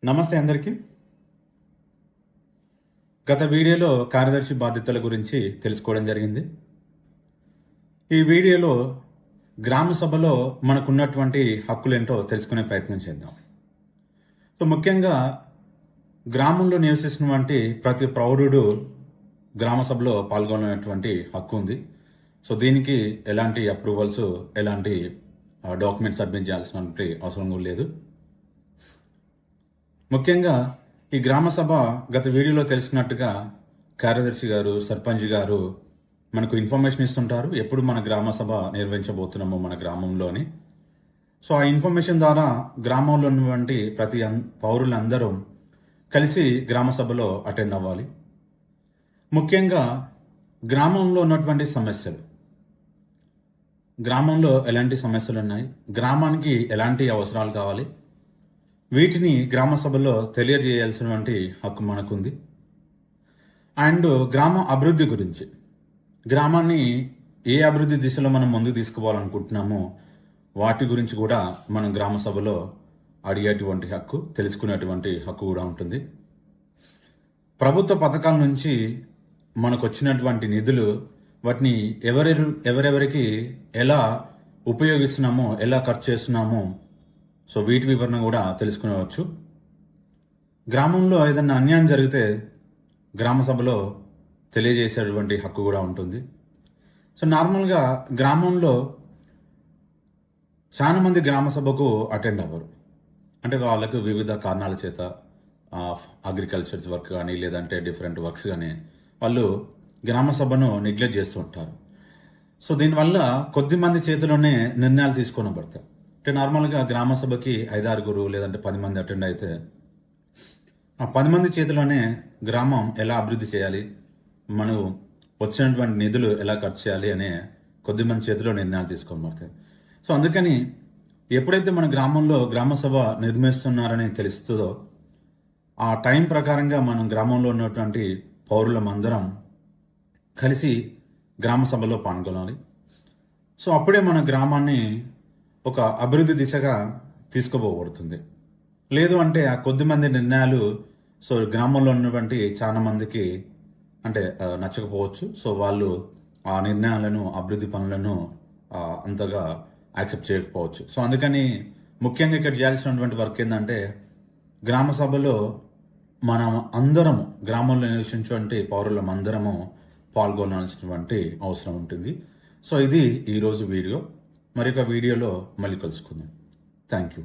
నమస్తే అందరికీ. గత వీడియోలో కార్యదర్శి బాధ్యతల గురించి తెలుసుకోవడం జరిగింది. ఈ వీడియోలో గ్రామ సభలో మనకున్నటువంటి హక్కులేంటో తెలుసుకునే ప్రయత్నం చేద్దాం. సో ముఖ్యంగా గ్రామంలో నివసిస్తున్నటువంటి ప్రతి పౌరుడు గ్రామ సభలో పాల్గొనేటువంటి హక్కు ఉంది. సో దీనికి ఎలాంటి అప్రూవల్స్, ఎలాంటి డాక్యుమెంట్స్ సబ్మిట్ చేయాల్సినటువంటి అవసరం కూడా లేదు. ముఖ్యంగా ఈ గ్రామ సభ గత వీడియోలో తెలుసుకున్నట్టుగా కార్యదర్శి గారు, సర్పంచ్ గారు మనకు ఇన్ఫర్మేషన్ ఇస్తుంటారు ఎప్పుడు మన గ్రామ సభ నిర్వహించబోతున్నామో మన గ్రామంలోని. సో ఆ ఇన్ఫర్మేషన్ ద్వారా గ్రామంలో ఉన్నటువంటి ప్రతి పౌరులందరూ కలిసి గ్రామ సభలో అటెండ్ అవ్వాలి. ముఖ్యంగా గ్రామంలో ఉన్నటువంటి సమస్యలు, గ్రామంలో ఎలాంటి సమస్యలు ఉన్నాయి, గ్రామానికి ఎలాంటి అవసరాలు కావాలి, వీటిని గ్రామ సభలో తెలియజేయాల్సినటువంటి హక్కు మనకుంది. అండ్ గ్రామ అభివృద్ధి గురించి, గ్రామాన్ని ఏ అభివృద్ధి దిశలో మనం ముందుకు తీసుకుపోవాలనుకుంటున్నామో వాటి గురించి కూడా మనం గ్రామ సభలో అడిగేటువంటి హక్కు, తెలుసుకునేటువంటి హక్కు కూడా ఉంటుంది. ప్రభుత్వ పథకాల నుంచి మనకు వచ్చినటువంటి నిధులు, వాటిని ఎవరెవరికి ఎలా ఉపయోగిస్తున్నామో, ఎలా ఖర్చు చేస్తున్నామో, సో వీటి వివరణ కూడా తెలుసుకునేవచ్చు. గ్రామంలో ఏదన్నా అన్యాయం జరిగితే గ్రామ సభలో తెలియజేసేటువంటి హక్కు కూడా ఉంటుంది. సో నార్మల్గా గ్రామంలో చాలా మంది గ్రామ సభకు అటెండ్ అవ్వరు. అంటే వాళ్ళకు వివిధ కారణాల చేత అగ్రికల్చర్ వర్క్ కానీ, లేదంటే డిఫరెంట్ వర్క్స్ కానీ వాళ్ళు గ్రామ సభను నెగ్లెక్ట్ చేస్తూ ఉంటారు. సో దీనివల్ల కొద్ది మంది చేతిలోనే నిర్ణయాలు తీసుకొని పడతాయి. అంటే నార్మల్గా గ్రామ సభకి 5-6 లేదంటే 10 మంది అటెండ్ అయితే ఆ 10 మంది చేతిలోనే గ్రామం ఎలా అభివృద్ధి చేయాలి, మనం వచ్చినటువంటి నిధులు ఎలా ఖర్చు చేయాలి అనే కొద్ది మంది చేతిలో నిర్ణయాలు తీసుకొని పడతాయి. సో అందుకని ఎప్పుడైతే మన గ్రామంలో గ్రామ సభ నిర్మిస్తున్నారని తెలుస్తుందో ఆ టైం ప్రకారంగా మనం గ్రామంలో ఉన్నటువంటి పౌరులమందరం కలిసి గ్రామ సభలో పాల్గొనాలి. సో అప్పుడే మన గ్రామాన్ని ఒక అభివృద్ధి దిశగా తీసుకుపోబడుతుంది. లేదు అంటే ఆ కొద్ది మంది నిర్ణయాలు సో గ్రామంలో ఉన్నటువంటి చాలా మందికి అంటే నచ్చకపోవచ్చు. సో వాళ్ళు ఆ నిర్ణయాలను, అభివృద్ధి పనులను అంతగా యాక్సెప్ట్ చేయకపోవచ్చు. సో అందుకని ముఖ్యంగా ఇక్కడ చేయాల్సినటువంటి వర్క్ ఏంటంటే గ్రామ సభలో మనం అందరము, గ్రామంలో నివసించేటువంటి పౌరులమందరము పాల్గొనాల్సినటువంటి అవసరం ఉంటుంది. సో ఇది ఈరోజు వీడియో. మరొక వీడియోలో మళ్ళీ కలుసుకుందాం. Thank you.